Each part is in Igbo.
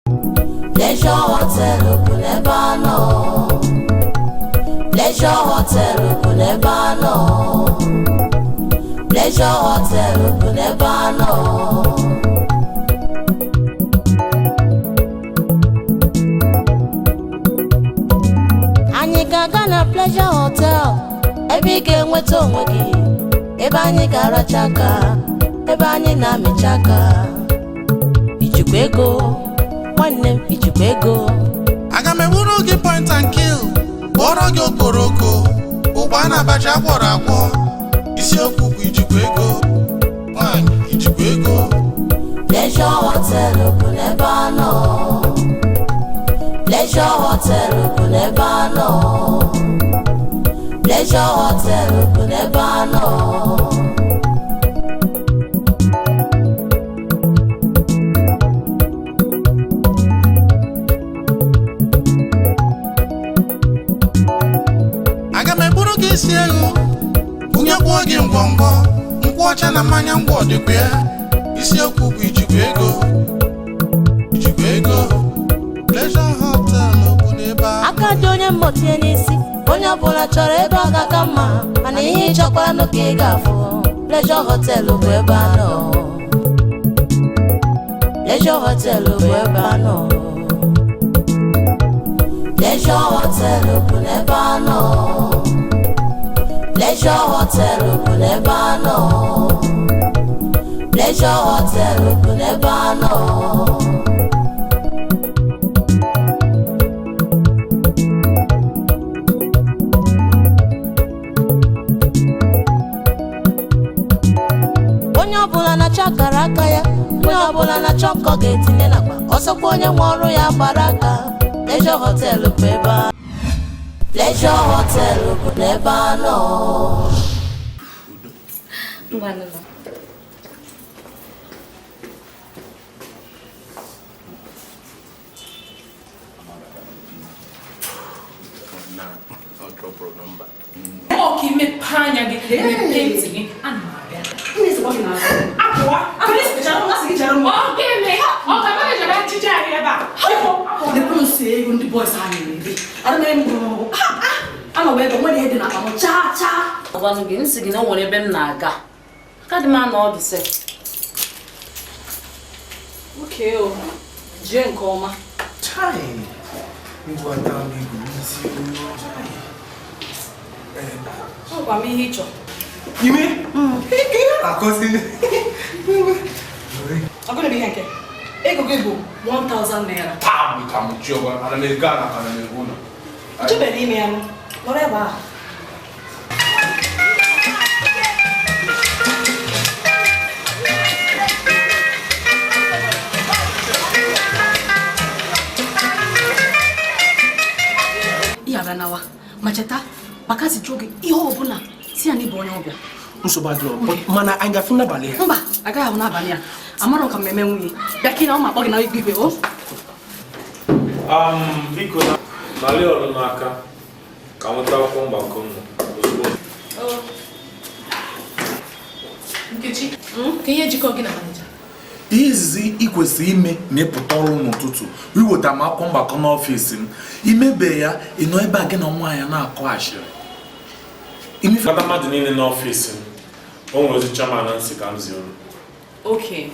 Pleasure Hotel Kunebano. Pleasure Hotel Kunebano. Pleasure Hotel Kunebano. Anyị ga-aga na Pleasure Hotel ebe ị ga-enweta onwe gị, ebe anyị ga-aracha aka, ebe anyị na-amịcha aka. Ijikwa ego, nwanne m, ijikwa ego. Aga m eburu gị point and kill, kpọrọ gị okporoko, ụgba na-abacha akwọrọ akwọ. Isiokwu bụ ijikwa ego, nwanyị ijikwa ego. Pleasure Hotel bụ n'ebe a nọ. Pleasure Hotel bụ n'ebe a nọ. Pleasure Hotel bụ n'ebe a nọ. Aga m eburu gị isi ego, bunyekwuo gị ngwongwo, nkwụ ọcha na mmanya ngwọ dịkwa ya. Isiokwu bụ ijikwa ego, ijikwa ego. Pleasure Hotel bụ n'ebe a. Aka dị onye mmotie n'isi, onye ọbụla chọrọ ebe ọ ga-aka mma, mana ihe ị chọkwara n'oke ị ga-afụ. Pleasure Hotel bụ ebe a nọ. Pleasure Hotel bụ ebe a nọ. Pleasure Hotel bụ n'ebe a nọ. Pleasure Hotel bụ n'ebe a nọ. Pleasure Hotel bụ n'ebe a nọ. Onye ọbụla na-achọ akara aka ya, onye ọbụla na-achọ nkọ ga-etinye n'akpa, ọsọkwa onye nwe ọrụ ya gbara aka. Pleasure Hotel bụ ebe a. Pleasure Hotel bụ n'ebe a nọ. Okay, me panya gị, me painting gị, ana m abịa. Akwa, gịnị? Ọ ga-abịa ejebe achịcha anyị ebe a. Lekwa nso ego ndị boys ha na-eri. Ana m ego. Ama wee bụ nwere ihe dị na akpa m chaa. Ọgwanụ gị nsị gị na o nwere ebe m na-aga. Aka dị m anọ ọdụ se. Okay o. Jee nke ọma. Chai. Ngwa down ego n'isi onye Ọ gwa m ihe ị chọrọ. Ime? Ike na-akọzi. Ọ gụrụ bụ ihe nke. Ego gị bụ 1,000 naira. Pam ka m ji ọgwa ana m ego ana ka na m ego na. Chebere ime ya nọrọ ebe a. Iya ganawa, macheta, bakasi jogi ihe ọbụla si ya n'ịbụ onye ọbịa. Nsogbu adịrọ, mana anyị ga-afụ n'abalị ya. Mba, agaghị ahụ n'abalị a. Amarọ ka mmemme nwunye. Bịa ka ị na ọ ma akpọ gị na igwe o. Biko na mali ọrụ n'aka ka nweta akwụkwọ mgbakọ m ozugbo. Nkechi, ka ihe jikọ gị na manija? Ihe izizi ị kwesịrị ime na ịpụta ọrụ n'ụtụtụ iweta m akwụkwọ mgbakọ n'ọfịs m, imebe ya ịnọ ebe a gị na nwaanyị na-akọ ashịrị. Kpata mmadụ niile n'ọfịs m, o nwere ozi chairman na nsị ka m zioro. Okay.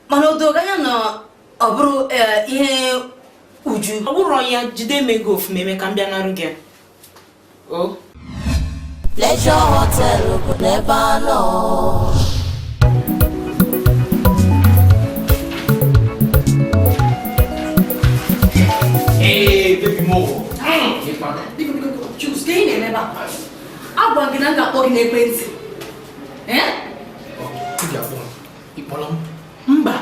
Mana o doga ya na ọ bụrụ ihe Uju. Ọ bụrụ ya jide mego ofuma eme ka m bịa narụ gị. O. Pleasure Hotel bụ n'ebe a nọ. Hey, baby mo. Biko, choose ka ị na-eme ebe a. Agwa gị na m ga-akpọ gị n'ekwentị. Ị ga-akpọ m. Ị kpọrọ m? Mba.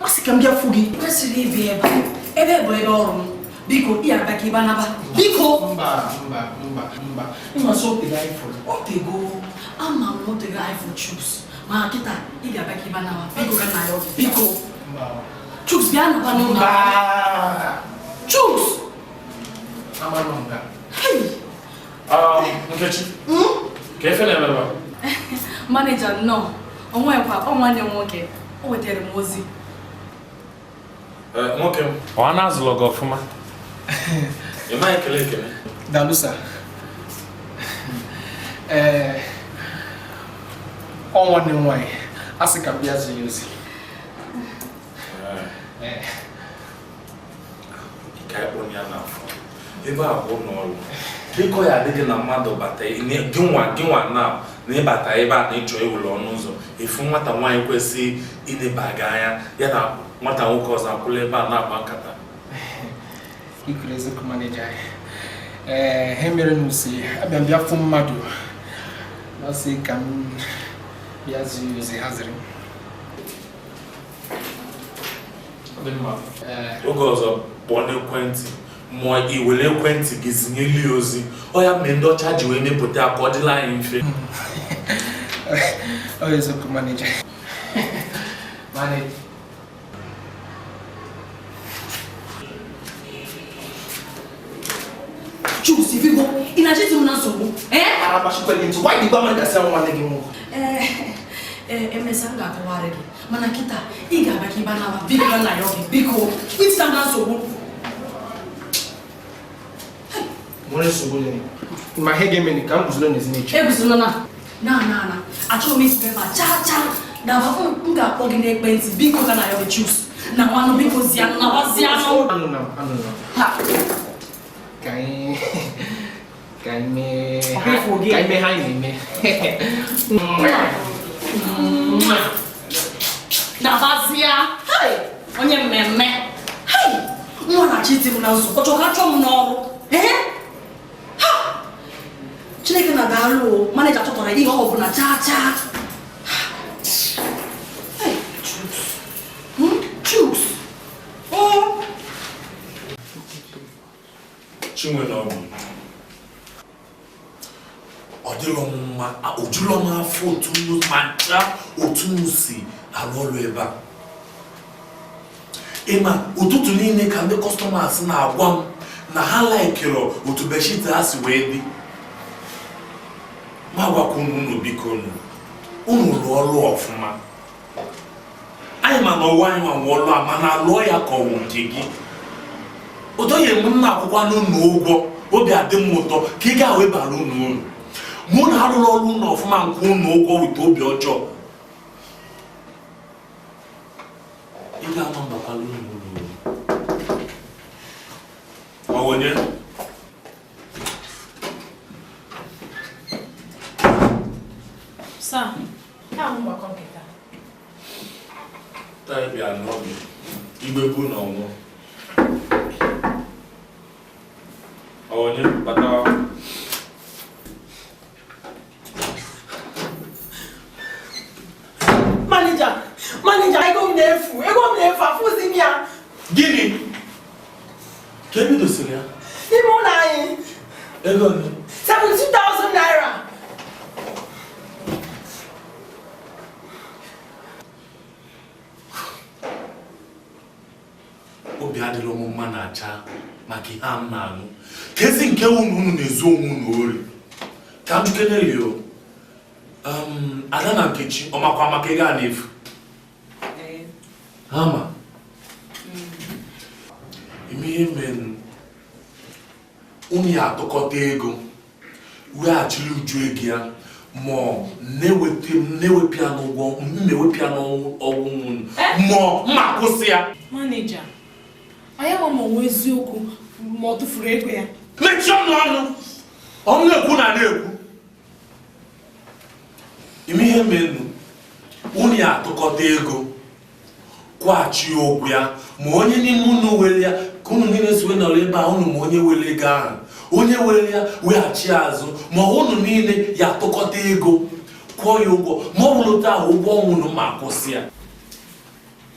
Masị ka m bịa fụ gị. Kwesịrị ibi ebe a. Ebe bụ ebe ọrụ m. Biko, ị abịa ka ịba naba. Biko. Mba. Ịma so ote gị ifo. Otego. Ama m otego ifo choose. Ma kịta ị ga-abịa ka ịba naba. Biko ka nna ya ọgụ. Biko. Choose bịa naba n'ụlọ. Choose. Amanụ nga. Hey. Nkechi, ka efe na-eme ebe a? Manager nnọọ. O nwekwa ọ nwanne m nwoke. O wetara m ozi. nwoke m ọ na-azụlọ gị ọfụma ị ma ekele Dalusa. Ọnwa na nwanyị asị ka bịa zi ozi. Ka ịkpọ ya n'afọ ebe a bụ n'ọrụ biko ya adịghị na mmadụ bata gịnwa na ịbata ebe a na ịchọ ewere ọnụ ụzọ efu nwata nwaanyị kwesị ịneba gị anya ya na nwata nwoke ọzọ akwụla ebe a na-agba nkata Ikuru eziokwu maneja anyị. He mere n'usi abịa bịa fụ mmadụ na-asị ka m bịa zi ozi haziri. Oge ọzọ kpọọ n'ekwentị ma iwere ekwentị gị zinyeli ozi ọ ya mere ndị ọcha ji wee mepụta ka ọ dịla anyị mfe Ọ eziokwu maneja. Maneja. Chuks, Ifigo, inacheti mnasobu. Arabashikwelintu, why the government is saying one again? Emesa ngakoware gị. Mana kita ị ga-abịa ka ịba na biko na ya gị. Biko, iti na nsogbu. Nwere nsogbu ni. Ma he ga emeni ka m guzo n'ezi n'echi. Eguzo na. Achọrọ m isi ebe a cha. Daba m ga-akpọ gị n'ekwentị biko ka na ya gị Chuks. Na nwanụ biko zianụ na wazianụ. Anụ. Ha. Kaime hai Nabazia. Hey, onye mmemme. Hey, nwa na chiti m na nzukọ chọka chọ m n'ọrụ. Ha! Chineke na daalụ, manager chọtara ihe ọ bụla cha. Hey, Chuks. Oh. Chinwenọbụ ọ dịrọ m mma ojụlọ m afọ otu m si arụ ọrụ ebe a ịma ụtụtụ niile ka ndị kọstọmas na-agwa m na ha laikịrị otu beshit ha si wee dị ma gwakwa unu biko unu rụọ ọrụ ọfụma anyị ma na ọwa anyị nwa ọrụ a mana alụọ ya ka ọwụ nke gị odoye m na akwụkwọ n'ụlọ ụgwọ obi adị m ụtọ ka ị ga-awebara unu mụ na arụrụ ọrụ ụlọ ọfụma nke ụlọ ụgwọ wite obi ọjọọ ị ga-ama mbakwala ụlọ onye Sir, how am I going to get that? taa bịa n'obi igbe bụ na ọnwụ onye bata Manager, ego m na-efu afụzi m ya. Gịnị? Ka ebe dosiri ya? N'ime ụlọ anyị. Ego ole? 70,000 naira. Obi adịrị m mma na-acha maka ihe a m na-anụ. Kezi nke unu na-ezu onwe unu ori. Ka m kenere yo. Ada na Nkechi ọ makwa maka ego a na-efu. Ama. Ime ihe mere unu ya atụkọta ego weghachiri uju ego ya ma na-ewepụ ya n'ụgwọ mmewepụ ya n'ọgwụ nwunu ma mma kwụsị ya. Manager, anyị ama ma ọnwa eziokwu ma ọ tụfuru ego ya. Mechie ọnụ ọnụ na-ekwu na na-ekwu. Ime ihe menu unu ya atụkọta ego kwaghachi okwu ya ma onye n'ime unu were ya ka unu niile si wee nọrọ ebe a unu ma onye were ego ahụ onye were ya weghachi azụ ma unu niile ya atụkọta ego kwụọ ya ụgwọ ma ọ bụrụ otu ahụ ụgwọ ọnwụnụ ma kwụsị ya.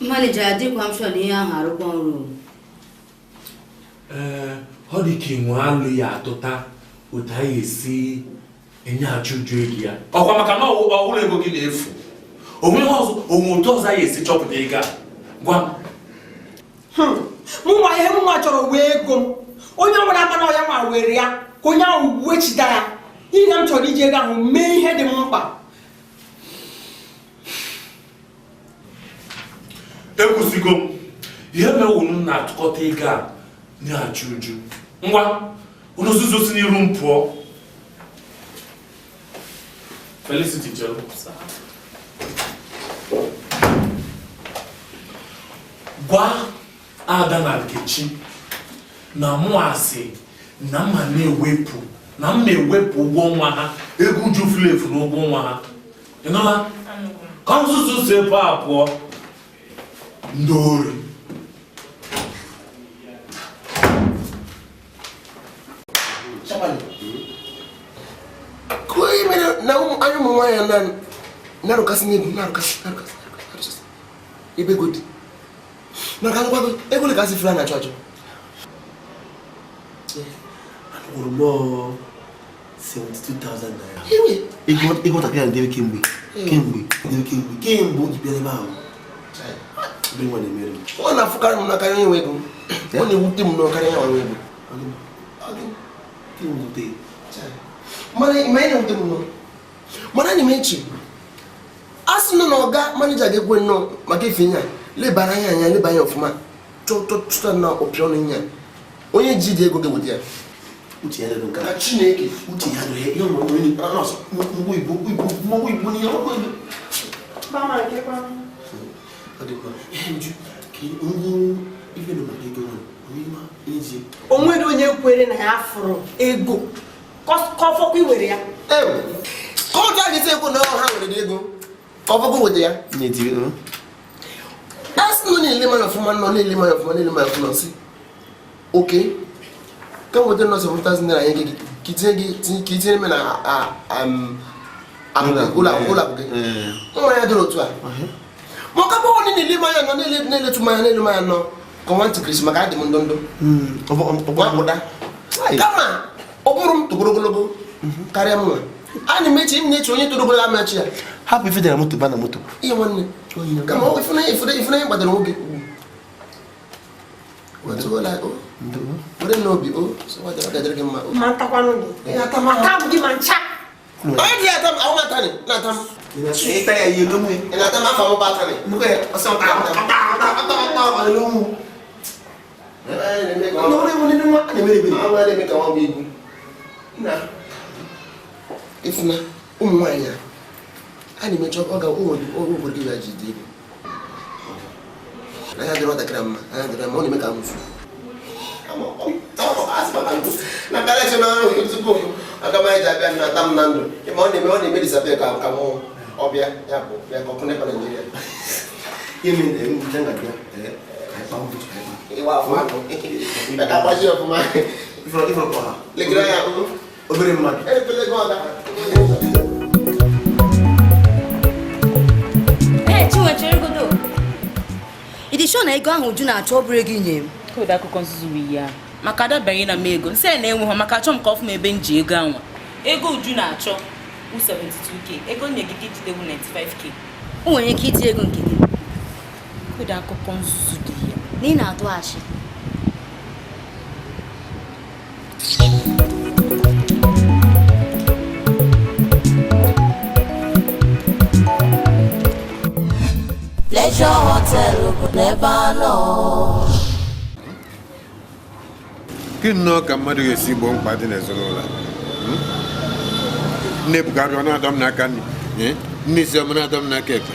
Manager adịkwa m sure na ihe ahụ arụkwa ọrụ. Ọ dị ka inwe alụ ya atụta otu anyị esi enye achụ uju ego ya ọkwa maka na ọhụrụ ego gị na-efu onwe otu ọzọ anyị esi chọpụta ego a gwa m. Mụnwa ihe mụnwa chọrọ wee ego m onye nwere aka na ọya nwa were ya ka onye ahụ wechida ya ihe m chọrọ iji ego ahụ mee ihe dị m mkpa. Ekwusigo m ihe mere unu na-atụkọta ego a na-achụ uju ngwa unu zuzo si n'iru m pụọ. Felicity Jelo. Gwa Ada na Nkechi na mụ asị na mma na-ewepụ ụgwọ nwa ha ego uju flefu n'ụgwọ nwa ha. Ị nụla? Ka nzuzu si ebe a pụọ ndị ori. Koi mere na anyị ụmụ nwaanyị na-arụkasị n'ego na-arụkasị ebe ego dị maka ngwago ego lekasị fere na chọọchị Ormo 72,000 naira. Ego takira ndebe kemgbe ojibere ebe ahụ. Ebe nwa na-emere m. ọ na-afụkarị m n'aka onye nwe ego ọ na-ewute m n'ọkarị ya nwe ego mana ị na-ewute m nọ mana anyị m echi a sị nọ na ọga manija ga-ekwe nnọọ maka ife nya lebara anya leba anya ọfụma chọta na ọpịa ọnụ nya onye ji dị ego ga-eweta ya uche ya dị nka na Chineke uche ya dị ihe nwere onye nọọsụ mgbe igbo n'ihe ọkụ ego ọ dị mma ihe nju ka ngwụ ife nọ maka ego nwere iji onwere onye kwere na ya fụrụ ego kọfọkwa iwere ya ka ọ ga esi ekwu na ha nwere ego ka ọ fọkwa weta ya na-etiri asị nọ na-ele manya ọfụma nọ na-ele manya ọfụma si oke ka weta nọ 7,000 naira nye gị ka itinye me na ụlọ akwụkwọ gị nwa ya dịrị otu a maka bụ onye na-ele manya nọ na-eletu manya nọ ka nwa ntị maka adị m ndụ ọgbapụta kama ọ bụrụ m togoro ogologo karịa m nwa a na-emechi m na-eche onye toro ogologo amachi ya hapụ ife dara moto ba na moto ihe nwanne kama ọ ifunanya gbadara nwoke were n'obi gadara gị mma ma ntakwanụ gị aka bụ gị ma ncha onye dị atam ahụ na-atam ịta ya ihe n'onwe ị na-atam afọ amụba atam na-eme ka nwa bụ ibu ifuna ụmụ nwaanyị a na-emecha ọ ga-obodo gị ji dị ego anya dịrị ọtakịrị mma anya dịrị mma ọ na-eme ka amụsụ na karịa na ọrụ tupu agamaghị ji abịa na ata m na ndụ ma ọ na-eme disapịa ka mụ ọbịa ya bụ bịa ka ọkụ nepa Naijiria ịwa afụma ka agbaji ọfụma legere anya obere mmadụ Chinwecheregodo ịdị sure na ego ahụ Uju na-achọ ọ bụrụ ego inye m kode akụkọ nzuzu bụ ya maka adabaghị na m ego nsị na-enwe ha maka achọ m ka ọfụma ebe m ji ego anwa ego Uju na-achọ 72k ego nye gị jidewu 95k o nwere ike iti ego nke gị kode akụkọ nzuzu dị ya na ị na-atụ achị Leisure Hotel bụ n'ebe anọ gị nnọọ ka mmadụ ga-esi gboo mkpa dị n'ezinụlọ nne bukarị ọ na-adọ m n'aka nne isi ọma na-adọ m n'aka ekpe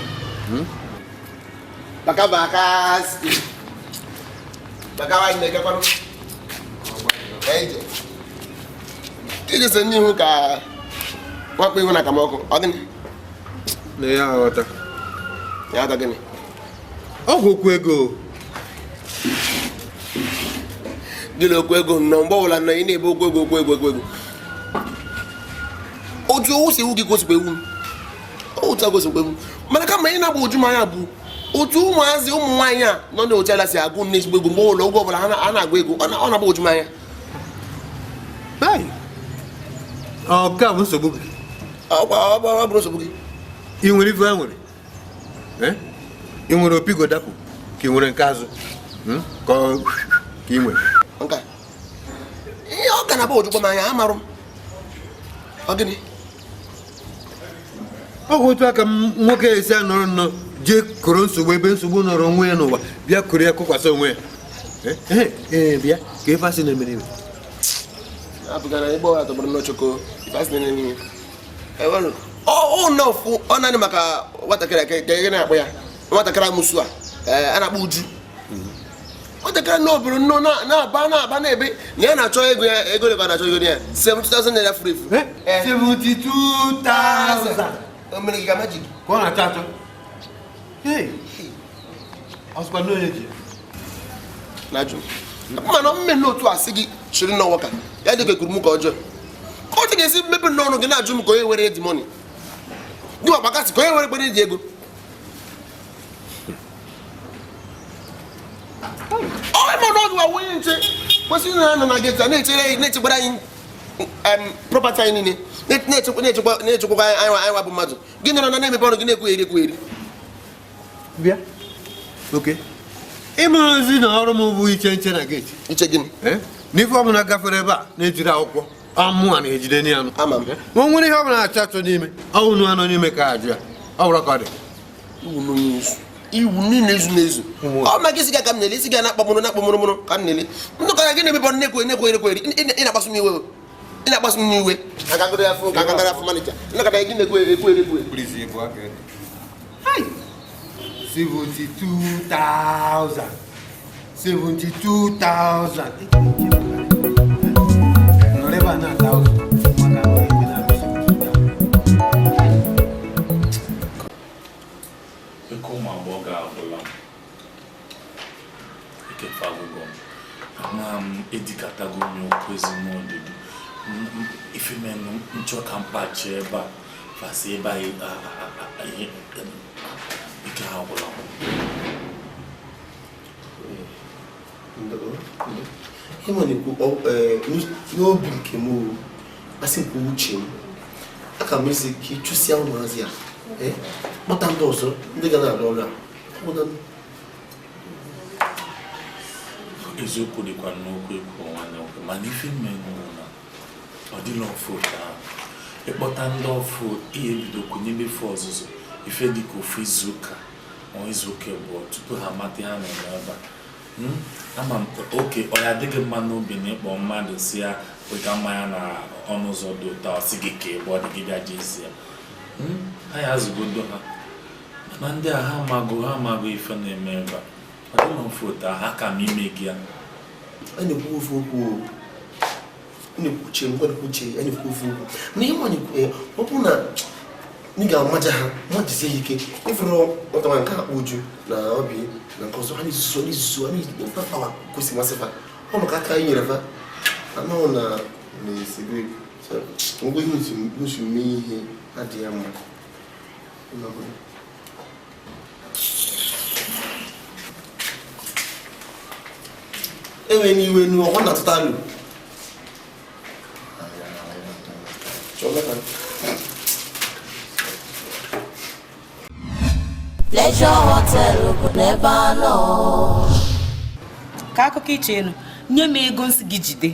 ijesi n'ihu ka nwakpa ihu na akamọkụ ọ gịnị na ya aghọta ya ada gịnị ọgwụ okwu ego gị na okwu ego nnọọ mgbe ọbụla nọ ị na-ebe okwu ego otu owu si ewu gị gosikwa ewu otu a gosikwa ewu mana kama ị na-agba Uju manya bụ otu ụmụazị ụmụ nwaanyị a nọ na otu ala si agụ nne ezigbo ego mgbe ụlọ ụgwọ ọbụla a na-agụ ego ọ na-agba Uju manya ọ ka bụ nsogbu gị ọ bụrụ nsogbu gị ị nwere ife ha nwere ị nwere opi godapụ ka ị nwere nke azụ ka ị nwere nka ihe ọ ga na-agba Uju manya amarụ m ọ gịnị ọ bụ otu aka nwoke esi anọrọ nnọọ jee koro nsogbu ebe nsogbu nọrọ onwe ya n'ụwa bịa koro ya kụkwasị onwe ya bịa ka ife asị na-eme n'ime abụgara ịgba atọ bụrụ n'ọchọkọ ife asị na-eme n'ime ọ naanị maka nwatakịrị ka ị na-akpọ ya nwatakịrị amụsụ a na-akpọ Uju nwatakịrị n'obodo nnọọ na-aba na-ebe na ya na-achọ ego ya ego ole ka na-achọ ego ya 70,000 naira furu efu 72,000 o mere gị ka majik ka ọ na-achọ achọ ọsụkwa n'onye ji na-ajụ mana mme n'otu a sị gị chịrị n'ọnwa ka ya dị ka ekwuru m ka ọjọọ ka ọ dị ga-esi mmepe n'ọnụ gị na-ajụ m ka onye were dị mọni gị ọkpakasị ka onye were gbere dị ego ọma n'ọgụ wa onye nche kwesịrị na anọ na geti a na-echegbara anyị prọpati anyị niile na-echekwakwa anyị wabụ mmadụ gị nọrọ na na-emepe ọnụ gị na-ekwugheri ekwugheri bịa oke ịmara ozi na ọrụ m bụ iche nche na geti iche gịnị n'ife ọbụla gafere ebe a na-ejiri akwụkwọ amụ a na-ejide n'anụ ama m nwa nwere ihe ọbụla na-achọ achọ n'ime ọnwụ anọ n'ime ka ajụ ya ọ bụrụ ka ọ dị iwu niile ezu n'ezu ọ maka isi gị ka m na-ele isi gị na-akpọmụrụ ka m na-ele ndụkọra gị na-emepe ọnụ na-ekwegheri ị na-akpasu m n'iwe ka agagara afọ manija ndụkọra gị na-ekwegheri 72,000 nọrọ ebe a na-ata ụzọ maka ebe na-arụsi eke ụmụ agbọghọ ahụla ikefe agụgọ ama m edikatago onye okwu ezinụlọ ifemenụ nchọ ka mkpachi ebe a fasi ebe a ike ha gwụla n'obi nke m asị nke uche m aka m esi ka ịchụsịa ụmụazị a kpọta ndị ọzọ ndị ga na-arụ ọrụ a eziokwu dịkwa n'okwu ekwu nwanne nwoke mana ife mmenụ na ọ dịla ọfụ ụta ịkpọta ndị ọfụ ihe ebido kwunye mefu ọzụzụ ife dịka ofu izuụka ma izuụka abụọ tupu ha mata ha nọ n'ebe a ama m oke ọ ya adịghị mma n'obi na ịkpọ mmadụ si ya wega mmanya na ọnụ ụzọ dị ụta ọ sị gị ka ebe ọ dị gị bịa jezi ya ha ya azụgodo ha mana ndị a ha amago ife na-eme ebe a ọ dịla mfe ụta ha ka m ime gị ya a na-ekwu ofu okwu na-ekwuche ngwakwuche a na-ekwu ofu okwu na ihe nwanyị ọ bụ na ị ga-amaja ha majisie ya ike ịfụrụ ọtawa nke akpa Uju na Obi na nke ọzọ ha n'izuzu pawa kwesị masịfa ọ maka aka anyị nyere fa anahụ na na-esebe ngwa ihe osi mee ihe adịghị ya mma enwe n'iwe n'ọgwa na atụta alụ Pleasure Hotel bụ n'ebe a nọ. Ka akụkọ iche enu nye m ego nsị gị jide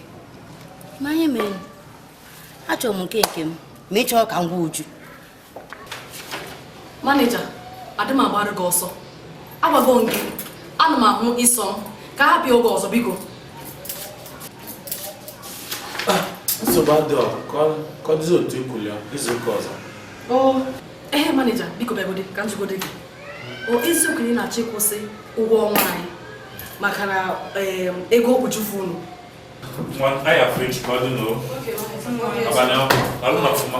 Manye mere achọrọ m nke m ma ị chọọ ka m gwa Uju manija adị m agbara gị ọsọ agbago m gị ana m ahụ ịsọ m ka ha bịa oge ọzọ biko nsogbu adịọ ka ọ dịzi otu ikwuli ya izuụka ọzọ ehe manija biko bịagode ka m jigode gị eziokwu ị na-achọ ịkwụsị ụgwọ ọnwa anyị maka na ego okpuchufu unu aya friji ka ọ dị n'o abalị ahụ alụ na ọfụma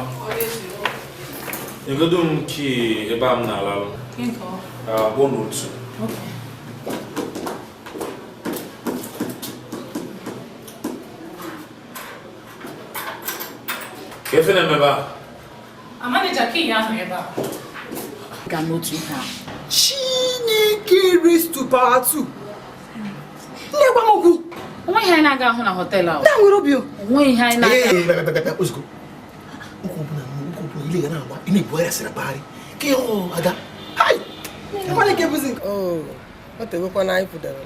egodo m ki ebe a m na-alalụ abụọ n'otu ka efe na-emebe a manija ka ihe ahụ ebe a ga n'otu ihe a Chineke raised to power 2. N'egwa m okwu. onwe ihe anyị na-aga ahụ na họteelụ ahụ Da nwere obi o. onwe ihe anyị na-aga ozugbo ukwu bụ ile ga na-agba ị na-ebu ya sịrị bagharị ka ịhụ ada Nkwanye ka ebuzi nke. O tegokwa na anyị pụdara.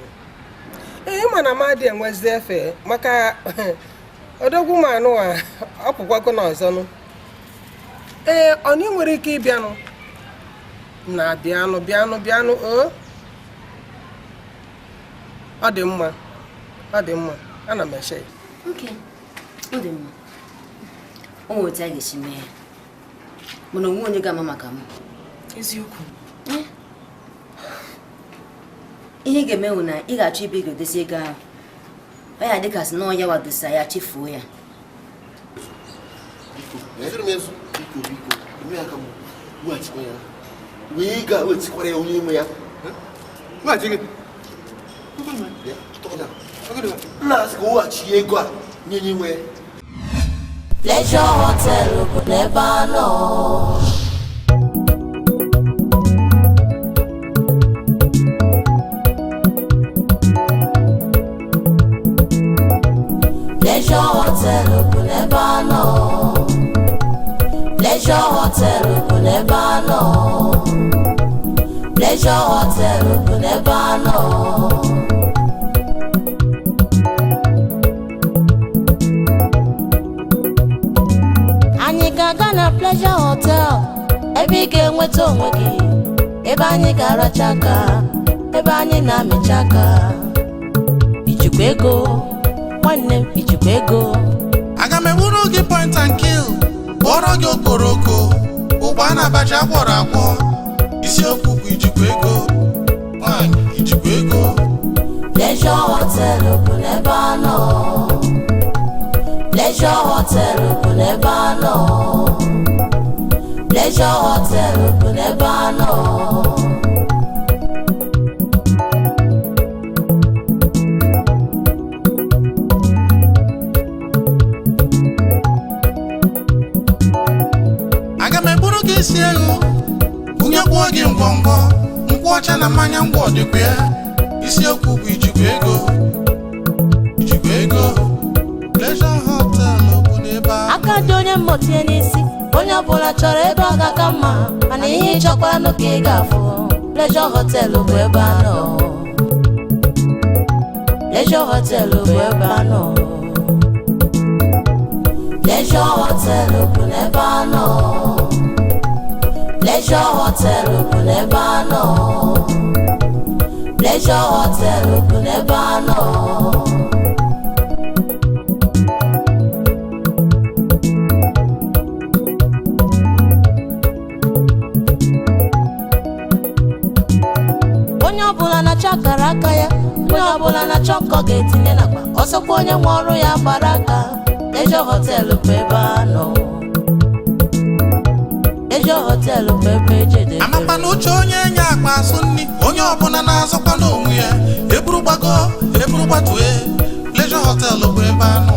Ịma na mmadụ enwezi efe maka odogwu ma anụwa ọpụkwago n'ọzọnụ. Ọ na nwere ike ịbịanụ na bịanụ o ọ dị mma ana m eche Okay, ọ dị mma. O nwere otu a ga-esi mee ya. Mana onwe onye ga-ama maka m. Eziokwu. Ihe ga-eme bụ na ị ga-achọ ibe ego dozie ego ahụ. Ọ ya dịka sị na ọ ya wadosa ya chefuo ya. Ime aka m weghachikwa ya wee ga-ewetikwara ya onye ime ya nna asị ka weghachi ya ego a nye nye nwe Pleasure Hotel bụ n'ebe a nọ. Pleasure Hotel bụ n'ebe a nọ. Pleasure Hotel bụ n'ebe a nọ. Pleasure Hotel bụ n'ebe a nọ. Anyị ga-aga na Pleasure Hotel ebe ị ga-enweta onwe gị, ebe anyị ga-aracha aka, ebe anyị na-amịcha aka. Ijikwa ego, nwanne m, ijikwa ego. Aga m ewuru gị point and kill, kpọrọ gị okporoko, ụgba na abacha gwọrọ agwọ. Isiokwu bụ ijikwa ego, nwanyị ijikwa ego. Pleasure Hotel bụ n'ebe a nọ. Pleasure Hotel bụ n'ebe a nọ. Pleasure Hotel bụ n'ebe a nọ. Aga m eburu gị isi ego, bunyekwuo gị ngwongwo, nkwụ ọcha na mmanya ngwọ dịkwa ya. Isiokwu bụ ijikwa ego, ijikwa ego. Pleasure Hotel bụ n'ebe a. Aka dị onye mmotie n'isi, onye ọbụla chọrọ ebe ọ ga-aka mma, mana ihe ị chọkwara nụ ka ị ga-afụ. Pleasure Hotel bụ ebe a nọ. Pleasure Hotel bụ ebe a nọ. Pleasure Hotel bụ n'ebe a nọ. Pleasure Hotel bụ n'ebe a nọ. Pleasure Hotel bụ n'ebe a nọ. Onye ọbụla na-achọ akara aka ya, onye ọbụla na-achọ nkọ ga-etinye n'akpa, ọsọkwa onye nwe ọrụ ya gbara aka. Pleasure Hotel bụ ebe a nọ. Pleasure Hotel bụ ebe ejedebe. Amakwa na uche onye enye akpa asụ nri, onye ọbụla na-azọkwa n'onwe ya. Eburu gbago, eburu gbatue. Pleasure Hotel bụ ebe a nọ.